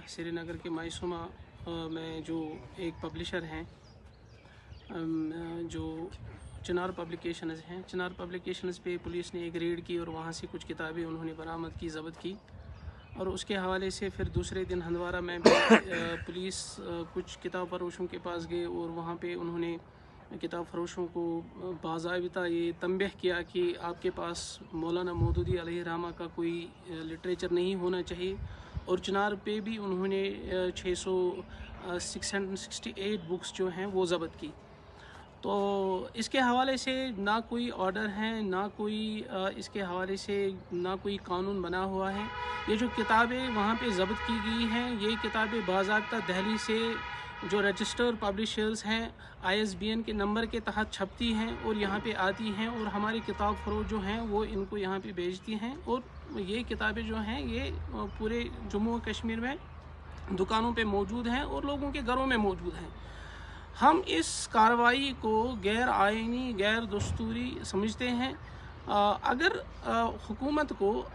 श्रीनगर के मायसूमा में जो एक पब्लिशर हैं जो चिनार पब्लिकेशंस हैं, चिनार पब्लिकेशंस पे पुलिस ने एक रेड की और वहाँ से कुछ किताबें उन्होंने बरामद की, ज़ब्त की। और उसके हवाले से फिर दूसरे दिन हंदवारा में भी पुलिस कुछ किताब फरोशों के पास गए और वहाँ पे उन्होंने किताब फरोशों को बाज़ाबिता ये तंबीह किया कि आपके पास मौलाना मौदूदी अलैहि रहमा का कोई लिटरेचर नहीं होना चाहिए। और चिनार पे भी उन्होंने 668 बुक्स जो हैं वो ज़ब्त की। तो इसके हवाले से ना कोई ऑर्डर है, ना कोई इसके हवाले से ना कोई कानून बना हुआ है। ये जो किताबें वहाँ पे ज़ब्त की गई हैं, ये किताबें बाज़ाब्ता दिल्ली से जो रजिस्टर पब्लिशर्स हैं ISBN के नंबर के तहत छपती हैं और यहाँ पे आती हैं और हमारी किताब फरोश जो हैं वो इनको यहाँ पे भेजती हैं। और ये किताबें जो हैं ये पूरे जम्मू और कश्मीर में दुकानों पे मौजूद हैं और लोगों के घरों में मौजूद हैं। हम इस कार्रवाई को गैर आईनी, गैर दस्तूरी समझते हैं। अगर हुकूमत को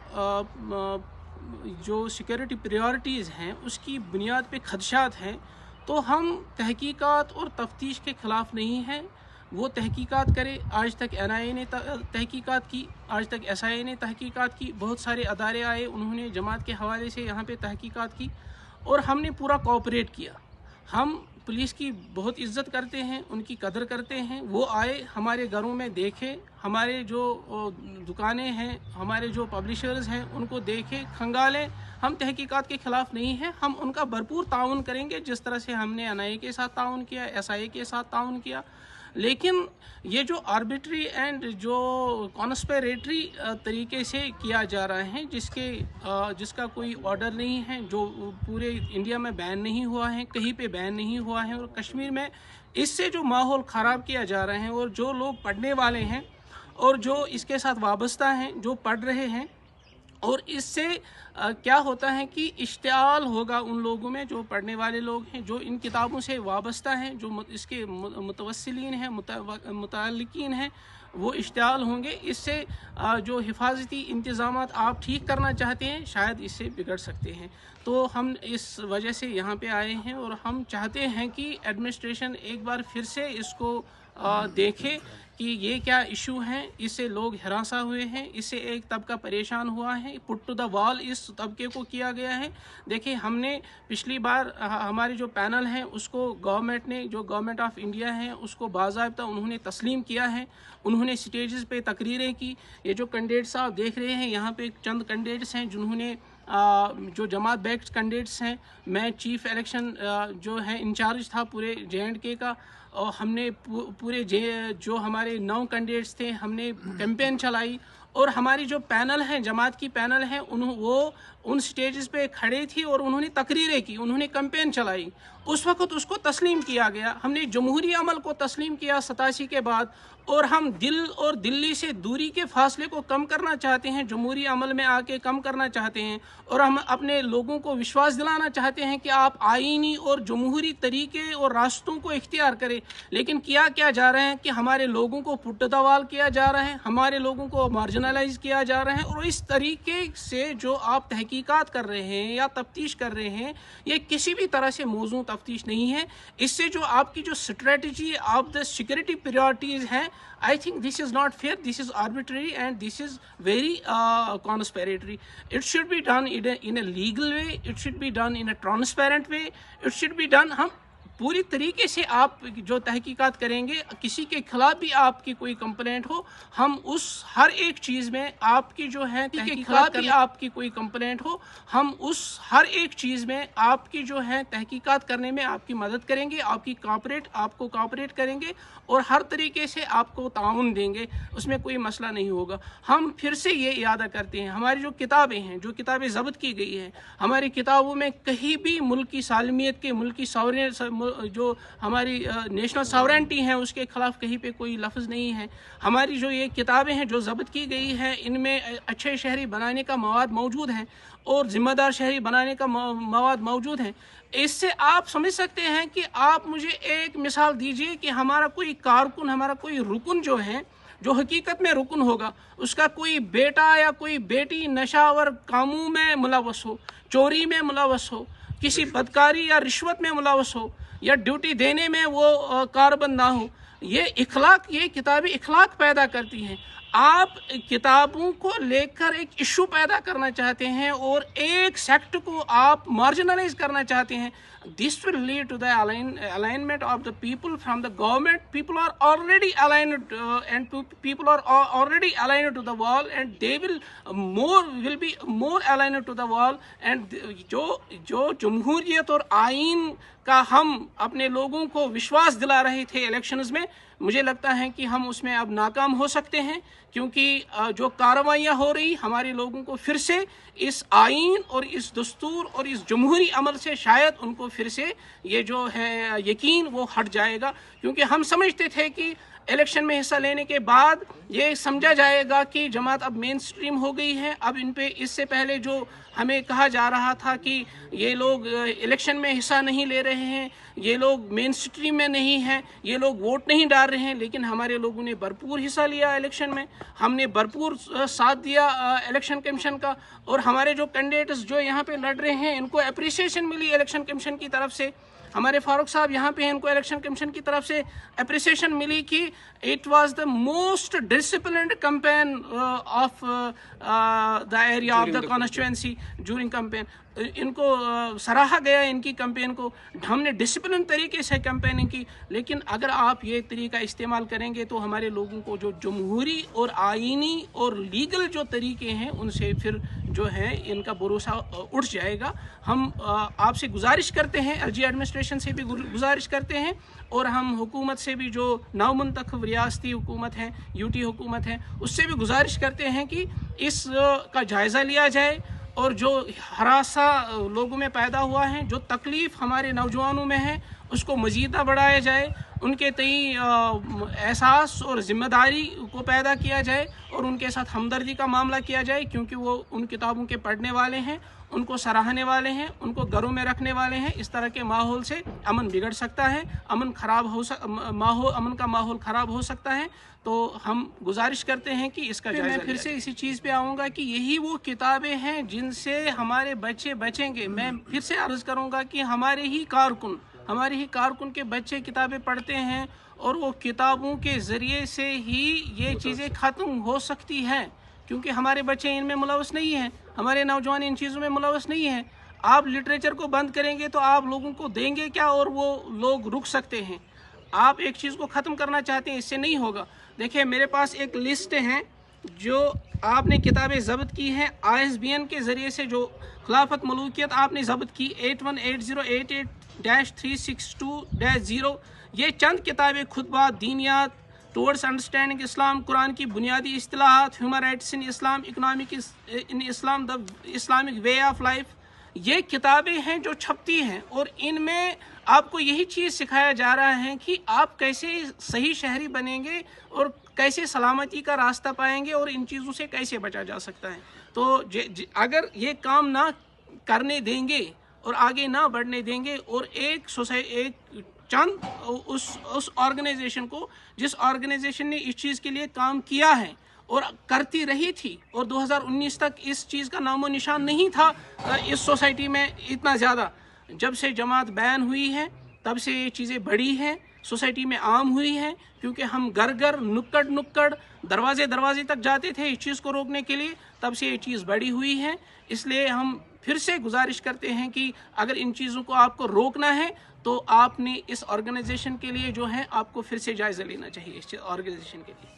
जो सिक्योरिटी प्रायोरिटीज़ हैं उसकी बुनियाद पे खदशात हैं तो हम तहकीकात और तफ्तीश के ख़िलाफ़ नहीं हैं। वो तहकीकात करे। आज तक NIA ने तहकीकात की, आज तक SIA ने तहकीकात की, बहुत सारे अदारे आए, उन्होंने जमात के हवाले से यहाँ पे तहकीकात की और हमने पूरा कोऑपरेट किया। हम पुलिस की बहुत इज़्ज़त करते हैं, उनकी कदर करते हैं। वो आए, हमारे घरों में देखे, हमारे जो दुकानें हैं, हमारे जो पब्लिशर्स हैं उनको देखे, खंगालें। हम तहकीकात के ख़िलाफ़ नहीं हैं, हम उनका भरपूर ताउन करेंगे जिस तरह से हमने NIA के साथ ताउन किया, SIA के साथ ताउन किया। लेकिन ये जो आर्बिट्री एंड जो कॉन्स्पिरेटरी तरीके से किया जा रहा है, जिसका कोई ऑर्डर नहीं है, जो पूरे इंडिया में बैन नहीं हुआ है, कहीं पे बैन नहीं हुआ है, और कश्मीर में इससे जो माहौल ख़राब किया जा रहा है और जो लोग पढ़ने वाले हैं और जो इसके साथ वाबस्ता हैं, जो पढ़ रहे हैं, और इससे क्या होता है कि इश्तियाल होगा उन लोगों में जो पढ़ने वाले लोग हैं, जो इन किताबों से वाबस्ता हैं, जो इसके मुतवस्सिलीन हैं, मुताल्लिकीन हैं, वो इश्तियाल होंगे। इससे जो हिफाजती इंतज़ामात आप ठीक करना चाहते हैं शायद इससे बिगड़ सकते हैं। तो हम इस वजह से यहाँ पे आए हैं और हम चाहते हैं कि एडमिनिस्ट्रेशन एक बार फिर से इसको देखे कि ये क्या इशू हैं, इससे लोग हरासा हुए हैं, इससे एक तबका परेशान हुआ है, पुट टू द वॉल इस तबके को किया गया है। देखिए, हमने पिछली बार हमारे जो पैनल हैं उसको गवर्नमेंट ने, जो गवर्नमेंट ऑफ इंडिया है, उसको बाज़ाब्ता उन्होंने तस्लीम किया है। उन्होंने स्टेजेस पे तकरीरें की। ये जो कैंडिडेट्स आप देख रहे हैं यहाँ पे चंद कैंडिडेट्स हैं जिन्होंने जो जमात बैक्ड कैंडिडेट्स हैं। मैं चीफ इलेक्शन जो है इंचार्ज था पूरे JNK का, और हमने पूरे जो हमारे 9 कैंडिडेट्स थे, हमने कैंपेन चलाई। और हमारी जो पैनल है, जमात की पैनल है, वो उन स्टेजेस पे खड़े थी और उन्होंने तकरीरें की, उन्होंने कैंपेन चलाई। उस वक्त उसको तस्लीम किया गया। हमने जमहूरी अमल को तस्लीम किया 87 के बाद, और हम दिल और दिल्ली से दूरी के फासले को कम करना चाहते हैं, जमहूरी अमल में आके कम करना चाहते हैं, और हम अपने लोगों को विश्वास दिलाना चाहते हैं कि आप आईनी और जमहूरी तरीके और रास्तों को इख्तियार करें। लेकिन किया क्या जा रहा है कि हमारे लोगों को पुट्टदवाल किया जा रहा है, हमारे लोगों को मार्जिनलाइज किया जा रहा है। और इस तरीके से जो आप तहकीकात कर रहे हैं या तफ्तीश कर रहे हैं, ये किसी भी तरह से मौजूद तफ्तीश नहीं है। इससे जो आपकी जो strategy of the security priorities हैं, I think this is not fair, this is arbitrary, and this is very conspiratory. It should be done in a legal way, it should be done in a transparent way, it should be done. हम पूरी तरीके से आप जो तहकीकात करेंगे, किसी के खिलाफ भी आपकी कोई कंप्लेंट हो, हम उस हर एक चीज़ में आपकी जो है तहकीकात भी आपकी कोई कंप्लेंट हो, हम उस हर एक चीज़ में आपकी जो है तहकीकात करने में आपकी मदद करेंगे, आपको कोऑपरेट करेंगे और हर तरीके से आपको ताउन देंगे, उसमें कोई मसला नहीं होगा। हम फिर से ये इरादा करते हैं, हमारी जो किताबें हैं, जो किताबें ज़ब्त की गई हैं, हमारी किताबों में कहीं भी मुल्क की सालमियत के, मुल्क की जो हमारी नेशनल सॉवरेंटी है उसके ख़िलाफ़ कहीं पे कोई लफ्ज़ नहीं है। हमारी जो ये किताबें हैं जो ज़ब्त की गई हैं, इनमें अच्छे शहरी बनाने का मवाद मौजूद है और ज़िम्मेदार शहरी बनाने का मवाद मौजूद है। इससे आप समझ सकते हैं कि आप मुझे एक मिसाल दीजिए कि हमारा कोई कारकुन, हमारा कोई रुकन जो है, जो हकीकत में रुकन होगा, उसका कोई बेटा या कोई बेटी नशावर कामों में मुलव्वस हो, चोरी में मुलव्वस हो, किसी बदकारी या रिश्वत में मुलव्वस हो या ड्यूटी देने में वो कारबंद ना हो। ये किताबें इखलाक पैदा करती हैं। आप किताबों को लेकर एक इशू पैदा करना चाहते हैं और एक सेक्ट को आप मार्जिनलाइज करना चाहते हैं। This will lead to the alignment of the people from the government. People are already aligned and people are already aligned to the wall, and they will be more aligned to the wall. And जो जमहूरियत और आइन का हम अपने लोगों को विश्वास दिला रहे थे इलेक्शंस में, मुझे लगता है कि हम उसमें अब नाकाम हो सकते हैं, क्योंकि जो कार्रवाइयाँ हो रही हमारे लोगों को फिर से इस आइन और इस दस्तूर और इस जमहूरी अमल से शायद उनको फिर से ये जो है यकीन वो हट जाएगा। क्योंकि हम समझते थे कि इलेक्शन में हिस्सा लेने के बाद ये समझा जाएगा कि जमात अब मेन स्ट्रीम हो गई है। अब इन पे इससे पहले जो हमें कहा जा रहा था कि ये लोग इलेक्शन में हिस्सा नहीं ले रहे हैं, ये लोग मेन स्ट्रीम में नहीं हैं, ये लोग वोट नहीं डाल रहे हैं, लेकिन हमारे लोगों ने भरपूर हिस्सा लिया इलेक्शन में। हमने भरपूर साथ दिया इलेक्शन कमीशन का, और हमारे जो कैंडिडेट्स जो यहाँ पे लड़ रहे हैं इनको अप्रिसिएशन मिली इलेक्शन कमीशन की तरफ से। हमारे फारूक साहब यहाँ पे हैं, इनको इलेक्शन कमीशन की तरफ से अप्रिसिएशन मिली कि it was the most disciplined campaign of the area of the constituency during campaign. इनको सराहा गया इनकी कैंपेन को, हमने डिसिप्लिन तरीके से कैंपेनिंग की। लेकिन अगर आप ये तरीका इस्तेमाल करेंगे तो हमारे लोगों को जो जमहूरी और आइनी और लीगल जो तरीके हैं उनसे फिर जो है इनका भरोसा उठ जाएगा। हम आपसे गुजारिश करते हैं, एलजी एडमिनिस्ट्रेशन से भी गुजारिश करते हैं, और हम हुकूमत से भी जो नौमुंतखब रियासती हुकूमत है, यूटी हुकूमत है, उससे भी गुजारिश करते हैं कि इस का जायज़ा लिया जाए, और जो हरासा लोगों में पैदा हुआ है, जो तकलीफ़ हमारे नौजवानों में है, उसको मज़ीद ना बढ़ाया जाए, उनके तई एहसास और ज़िम्मेदारी को पैदा किया जाए और उनके साथ हमदर्दी का मामला किया जाए, क्योंकि वो उन किताबों के पढ़ने वाले हैं, उनको सराहने वाले हैं, उनको घरों में रखने वाले हैं। इस तरह के माहौल से अमन बिगड़ सकता है, अमन का माहौल ख़राब हो सकता है। तो हम गुजारिश करते हैं कि इसका जायज़ा। मैं फिर से इसी चीज़ पे आऊँगा कि यही वो किताबें हैं जिनसे हमारे बच्चे बचेंगे। मैं फिर से अर्ज़ करूँगा कि हमारे ही कारकुन के बच्चे किताबें पढ़ते हैं, और वो किताबों के ज़रिए से ही ये चीज़ें ख़त्म हो सकती हैं, क्योंकि हमारे बच्चे इनमें मुलव्वस नहीं हैं, हमारे नौजवान इन चीज़ों में मुलव्वस नहीं हैं। आप लिटरेचर को बंद करेंगे तो आप लोगों को देंगे क्या, और वो लोग रुक सकते हैं। आप एक चीज़ को ख़त्म करना चाहते हैं, इससे नहीं होगा। देखिए मेरे पास एक लिस्ट है जो आपने किताबें ज़ब्त की हैं ISBN के ज़रिए से, जो खिलाफत मलूकियत आपने ज़ब्त की 818088-362-0। ये चंद किताबें खुतबा, दीनियात, टुवर्ड्स अंडरस्टैंडिंग इस्लाम, कुरान की बुनियादी इस्तिलाहात, human rights in Islam, economic in Islam, the Islamic way of life, ये किताबें हैं जो छपती हैं, और इनमें आपको यही चीज़ सिखाया जा रहा है कि आप कैसे सही शहरी बनेंगे और कैसे सलामती का रास्ता पाएंगे और इन चीज़ों से कैसे बचा जा सकता है। तो अगर ये काम ना करने देंगे और आगे ना बढ़ने देंगे, और एक चंद उस ऑर्गेनाइजेशन को, जिस ऑर्गेनाइजेशन ने इस चीज़ के लिए काम किया है और करती रही थी, और 2019 तक इस चीज़ का नामो निशान नहीं था इस सोसाइटी में इतना ज़्यादा। जब से जमात बैन हुई है तब से ये चीज़ें बढ़ी हैं, सोसाइटी में आम हुई हैं, क्योंकि हम घर नुक्कड़ दरवाजे तक जाते थे इस चीज़ को रोकने के लिए, तब से ये चीज़ बढ़ी हुई है। इसलिए हम फिर से गुजारिश करते हैं कि अगर इन चीज़ों को आपको रोकना है तो आपने इस ऑर्गेनाइजेशन के लिए जो है आपको फिर से जायज़ा लेना चाहिए, इस ऑर्गेनाइजेशन के लिए।